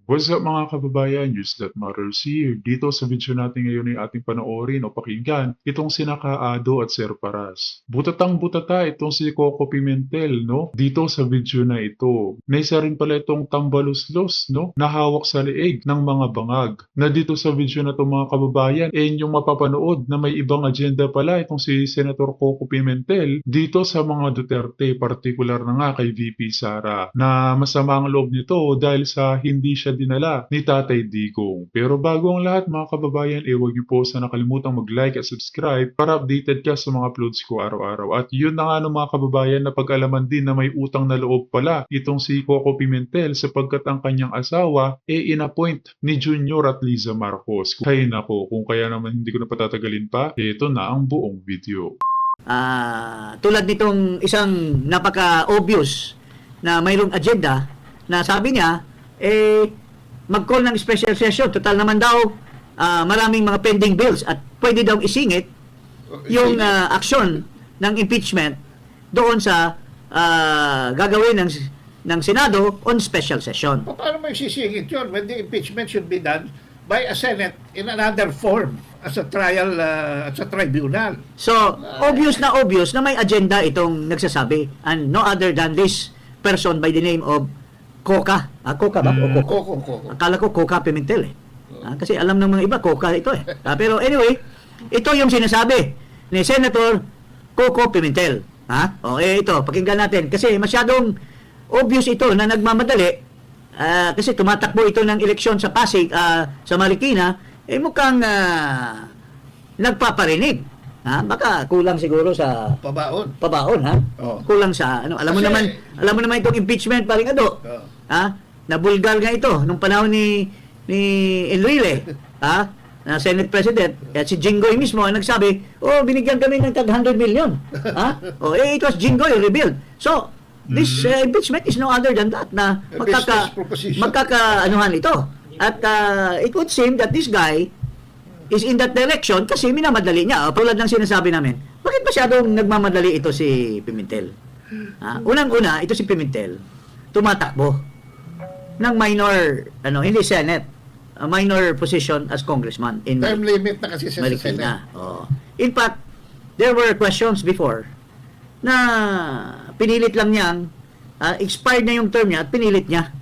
What's up mga kababayan, News That Matters here. Dito sa video natin ngayon ay ating panoorin o pakinggan itong sina Kaado at Sir Paras. Butatang butata itong si Coco Pimentel, no? Dito sa video na ito. May isa rin pala itong tambaluslos, no? Nahawak sa leeg ng mga bangag. Na dito sa video na ito mga kababayan, inyong mapapanood na may ibang agenda pala itong si Senator Coco Pimentel dito sa mga Duterte, partikular na nga kay VP Sara, na masama ang loob nito dahil sa hindi siya dinala ni Tatay Digong. Pero bago ang lahat mga kababayan, huwag niyo po sana kalimutang mag-like at subscribe para updated ka sa mga uploads ko araw-araw. At yun na nga no, mga kababayan, na pag-alaman din na may utang na loob pala itong si Coco Pimentel sapagkat ang kanyang asawa inappoint ni Junior at Liza Marcos. Kaya nako, kung kaya naman hindi ko na patatagalin pa, ito na ang buong video. Tulad nitong isang napaka-obvious na mayroong agenda na sabi niya, mag-call ng special session. Total naman daw, maraming mga pending bills at pwede daw isingit yung aksyon ng impeachment doon sa gagawin ng Senado on special session. Paano mo isisingit yun when the impeachment should be done by a Senate in another form as a trial, as a tribunal? So, obvious na may agenda itong nagsasabi, and no other than this person by the name of Coca. Coca ba? O Coco? Koko. Akala ko Coca Pimentel eh. Kasi alam ng mga iba, Coca ito eh. Pero anyway, ito yung sinasabi ni Senator Coco Pimentel. Ito, pakinggan natin. Kasi masyadong obvious ito na nagmamadali. Kasi tumatakbo ito ng eleksyon sa Pasig, sa Marikina, mukhang nagpaparinig. Baka kulang siguro sa pabaon ha. Oh. Kulang sa alam mo naman itong impeachment paring Ado. Nabulgar nga ito nung panahon ni Enrile, na Senate President, at si Jinggoy mismo ang nagsabi, binigyan kami ng tag 100 million. It was Jinggoy revealed. So, this impeachment is no other than that na magkakaanuhan ito. At it would seem that this guy is in that direction kasi minamadali niya. Tulad ng sinasabi namin, bakit masyadong nagmamadali ito si Pimentel? Unang-una, ito si Pimentel, tumatakbo ng minor, hindi Senate, a minor position as congressman in Term limit na kasi sa Marikina. Senate. In fact, there were questions before na pinilit lang niyang, expired na yung term niya at pinilit niya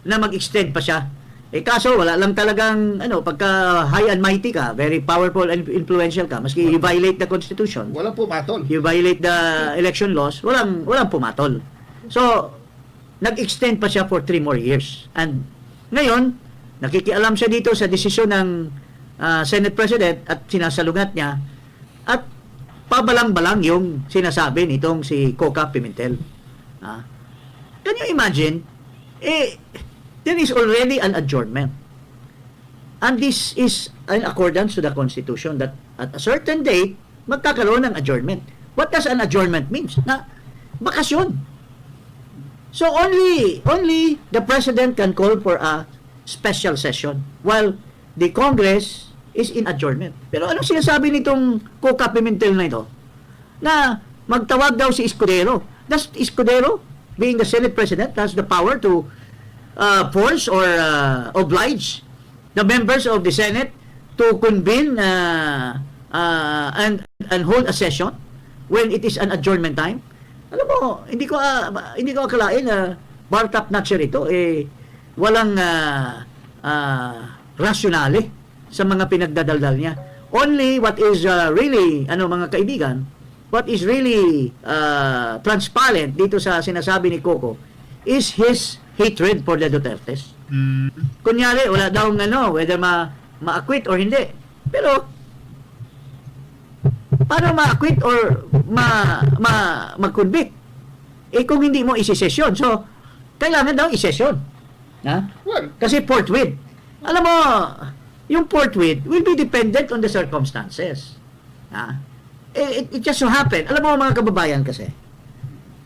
na mag-extend pa siya. Kaso wala lang talagang pagka high and mighty ka, very powerful and influential ka, maski you violate the constitution, Walang pumatol. you violate the election laws, walang pumatol. So nag-extend pa siya for 3 more years. And ngayon, nakikialam siya dito sa desisyon ng Senate President at sinasalungat niya at pabalang-balang yung sinasabi nitong si Coca Pimentel. Can you imagine? There is already an adjournment. And this is in accordance to the Constitution that at a certain date, magkakaroon ng adjournment. What does an adjournment means? Na bakasyon. So only the President can call for a special session while the Congress is in adjournment. Pero anong sinasabi nitong Coca Pimentel na ito? Na magtawag daw si Escudero. Does Escudero, being the Senate President, has the power to force or oblige the members of the Senate to convene and hold a session when it is an adjournment time? Alam mo, hindi ko akalain na bar top notcher ito walang rasyonale sa mga pinagdadaldal niya. Only what is really mga kaibigan, what is really transparent dito sa sinasabi ni Coco is his hatred for the Dutertes. Kunyari, wala daw whether ma-acquit or hindi. Pero, paano ma-acquit or mag-convict? Kung hindi mo isisesyon. So, kailangan daw isesyon. Kasi forthwith. Alam mo, yung forthwith will be dependent on the circumstances. It just so happen. Alam mo mga kababayan kasi,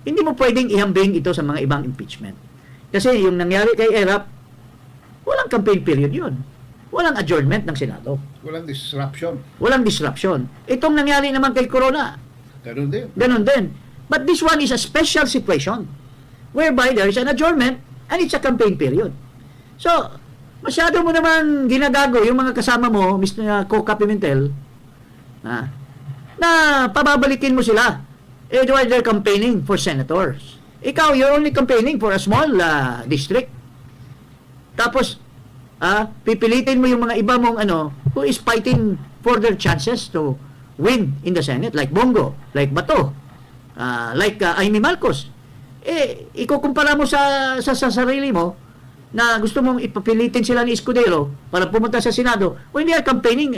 hindi mo pwedeng ihambing ito sa mga ibang impeachment. Kasi yung nangyari kay Erap, walang campaign period yun. Walang adjournment ng Senado. Walang disruption. Walang disruption. Itong nangyari naman kay Corona, Ganun din. ganun din. But this one is a special situation whereby there is an adjournment and it's a campaign period. So, masyado mo naman ginagago yung mga kasama mo, Mr. Coca Pimentel, na pababalikin mo sila. While they're campaigning for senators. Ikaw, you're only campaigning for a small district. Tapos, pipilitin mo yung mga iba mong who is fighting for their chances to win in the Senate, like Bongo, like Bato, like Amy Marcos. Ikukumpara mo sa sarili mo na gusto mong ipapilitin sila ni Escudero para pumunta sa Senado when they are campaigning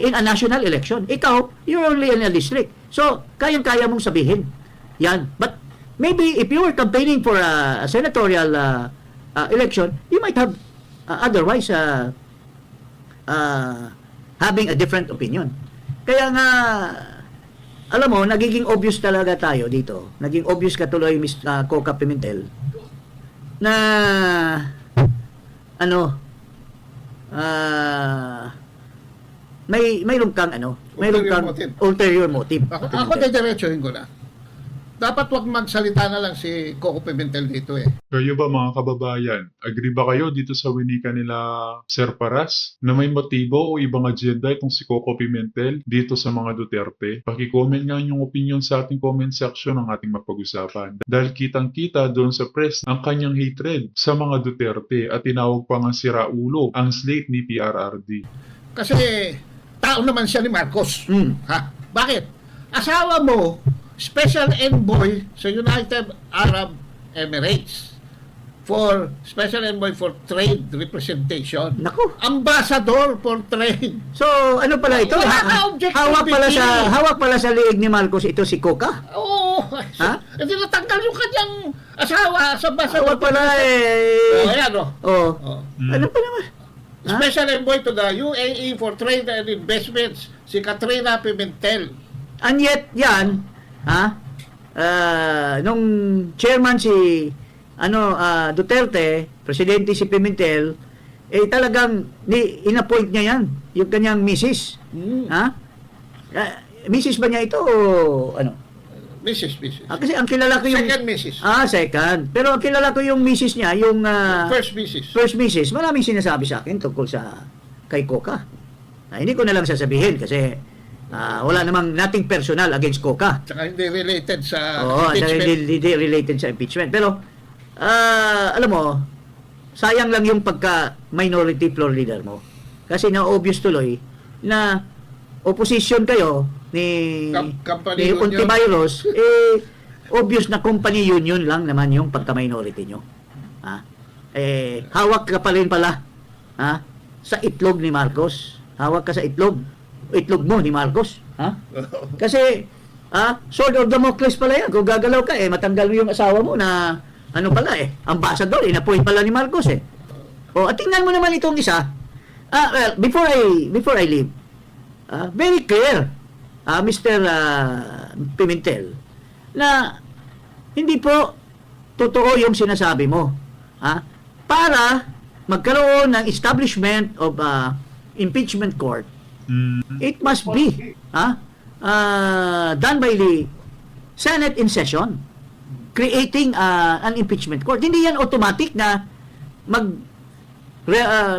in a national election. Ikaw, you're only in a district. So, kayang-kaya mong sabihin. Yan. But maybe if you were campaigning for a senatorial election, you might have otherwise having a different opinion. Kaya nga, alam mo, nagiging obvious talaga tayo dito. Naging obvious ka tuloy, Mr. Coca Pimentel, na mayroon kang ulterior motive. Ako didiretsuhin ko na. Dapat wag magsalita na lang si Coco Pimentel dito eh. Kayo ba mga kababayan, agree ba kayo dito sa winika nila Sir Paras na may motibo o ibang agenda itong si Coco Pimentel dito sa mga Duterte? Paki-comment nga yung opinion sa ating comment section ng ating mapag-usapan. Dahil kitang-kita doon sa press ang kanyang hatred sa mga Duterte at tinawag pa nga si Raulo ang slate ni PRRD. Kasi tao naman siya ni Marcos. Ha? Bakit? Asawa mo, Special Envoy sa United Arab Emirates for Special Envoy for Trade Representation. Naku. Ambassador for Trade. So, ano pala ito? Hawak pala sa liig ni Marcos ito si Coca? Oo. Ha? Hindi natanggal yung kanyang asawa sa ambassador. Hawak pala ayan Ano pa naman? Special Envoy to the UAE for Trade and Investments, si Katrina Pimentel. And yet, yan, nung chairman si Duterte, presidente si Pimentel, talagang inappoint niya yan, yung kanyang misis. Misis ba niya ito o ano? Mrs. Kasi ang kilala ko yung... Second Mrs. Second. Pero ang kilala ko yung misis niya, yung... First Mrs. First misis. Maraming sinasabi sa akin tungkol sa kay Coca. Hindi ko na lang sasabihin kasi wala namang nothing personal against Coca. Tsaka hindi related sa impeachment. Hindi related sa impeachment. Pero, alam mo, sayang lang yung pagka-minority floor leader mo. Kasi na-obvious tuloy na opposition kayo ni Ontiveros, obvious na company union lang naman yung pagka-minority nyo. Hawak ka pa rin pala sa itlog ni Marcos. Hawak ka sa itlog mo ni Marcos. Kasi, sword of Damocles pala yan. Kung gagalaw ka, matanggal mo yung asawa mo na, ambassador, inapoint pala ni Marcos at tingnan mo naman itong isa. Before I leave, very clear, Mr. Pimentel, na hindi po totoo yung sinasabi mo. Para magkaroon ng establishment of impeachment court, it must be done by the Senate in session, creating an impeachment court. Hindi yan automatic na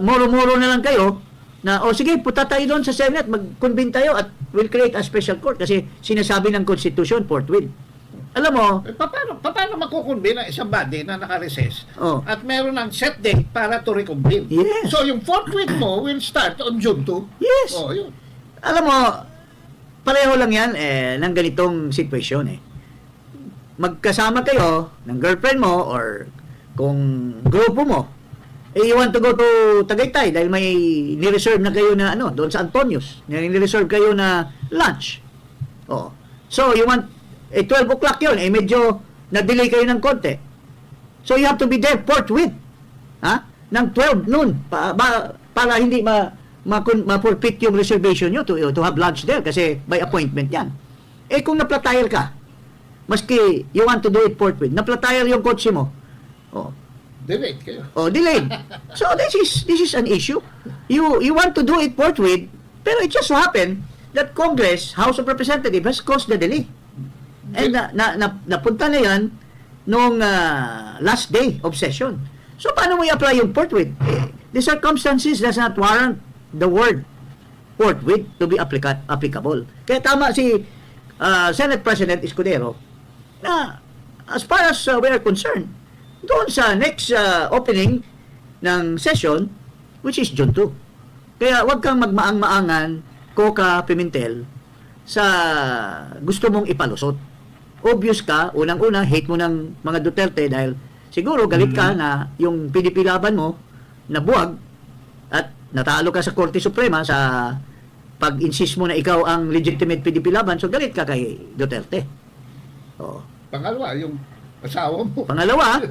moro-moro na lang kayo na, sige, punta tayo doon sa Senate, mag-convene tayo at we'll create a special court kasi sinasabi ng Constitution, forthwith. Alam mo, paano makukonvene ang isang body na naka-recess at meron ng set date para to reconvene? Yes. So, yung forthwith mo will start on June 2? Yes. Yun. Alam mo, pareho lang yan ng ganitong sitwasyon Magkasama kayo ng girlfriend mo or kung grupo mo, you want to go to Tagaytay dahil may ni-reserve na kayo na doon sa Antonios. Ni-reserve kayo na lunch. So, you want 12 o'clock yun, medyo na-delay kayo ng konti. So, you have to be there forthwith. Ng 12 noon para hindi ma-forfeit yung reservation nyo to have lunch there kasi by appointment yan. Kung na-platire ka, maski you want to do it forthwith, na-platire yung kotse mo, Delayed kayo. Delayed. So this is an issue. You want to do it forthwith, pero it just so happened that Congress, House of Representatives has caused the delay. And napunta na yan nung last day of session. So paano mo i-apply yung forthwith? the circumstances does not warrant the word forthwith to be applicable. Kaya tama si Senate President Escudero na as far as we are concerned, doon sa next opening ng session, which is June 2. Kaya wag kang magmaang-maangan, Coca Pimentel, sa gusto mong ipalusot. Obvious ka, unang-una, hate mo ng mga Duterte dahil siguro galit ka na yung PDP laban mo nabuwag at natalo ka sa Korte Suprema sa pag-insist mo na ikaw ang legitimate PDP laban, so galit ka kay Duterte. Oh. Pangalawa, yung asawa mo. Pangalawa,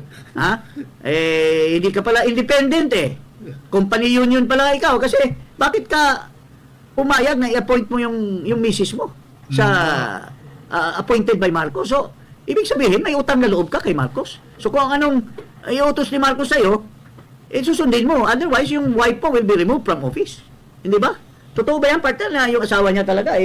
hindi ka pala independent eh. Company union pala ikaw kasi bakit ka pumayag na i-appoint mo yung misis mo sa appointed by Marcos? So, ibig sabihin, may utang na loob ka kay Marcos. So, kung anong iutos ni Marcos sa'yo, susundin mo. Otherwise, yung wife mo will be removed from office. Hindi ba? Totoo ba yan, partner, na yung asawa niya talaga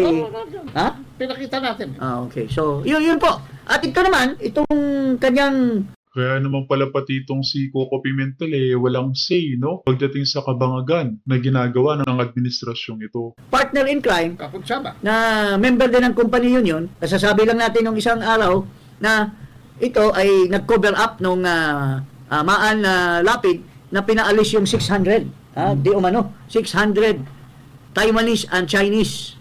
ha? Pinakita natin. Okay. So, yun po. At ito naman, itong kanyang Kaya naman pala pati itong si Coco Pimentel walang say, no? Pagdating sa kabangagan na ginagawa ng administrasyong ito. partner in crime Kapunsama. na member din ng company union, nasasabi lang natin nung isang araw na ito ay nag-cover up nung Maan Lapid na pinaalis yung 600. Di umano, 600 Taiwanese and Chinese.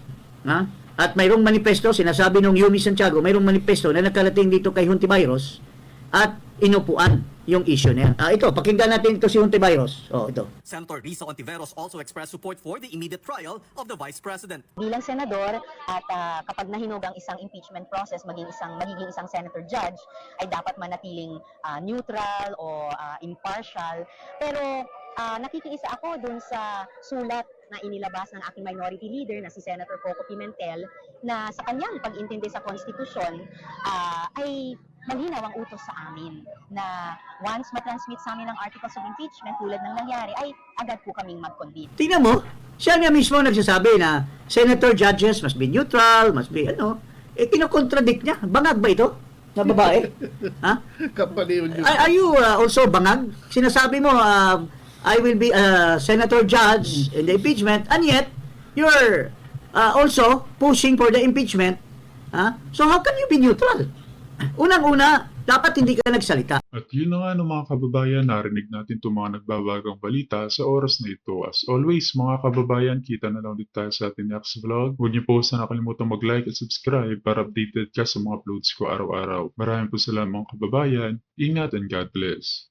At mayroong manifesto, sinasabi nung Yumi Santiago, mayroong manifesto na nakarating dito kay Hontiveros at inupuan yung issue niya. Ito, pakinggan natin ito si Hontiveros. Ito. Senator Risa Hontiveros also expressed support for the immediate trial of the Vice President. Bilang senador at kapag nahinog ang isang impeachment process, magiging isang senator judge, ay dapat manatiling neutral o impartial. Pero nakikiisa ako dun sa sulat na inilabas ng aking minority leader na si Senator Coco Pimentel na sa kanyang pag-intindi sa konstitusyon ay malinaw ang utos sa amin na once matransmit sa amin ang articles of impeachment tulad ng nangyari ay agad po kaming mag-convene. Tingnan mo, siya nga mismo nagsasabi na senator judges must be neutral, must be kinokontradict niya. Bangag ba ito? Na babae? Company union. Are you also bangag? Sinasabi mo, I will be a senator judge in the impeachment, and yet you're also pushing for the impeachment. So how can you be neutral? Unang-una, dapat hindi ka nagsalita. At yun na nga ng mga kababayan, narinig natin itong mga nagbabagang balita sa oras na ito. As always, mga kababayan, kita na lang ulit tayo sa ating next vlog. Huwag niyo po sa nakalimutan mag-like at subscribe para updated ka sa mga uploads ko araw-araw. Maraming po salamat mga kababayan. Ingat and God bless.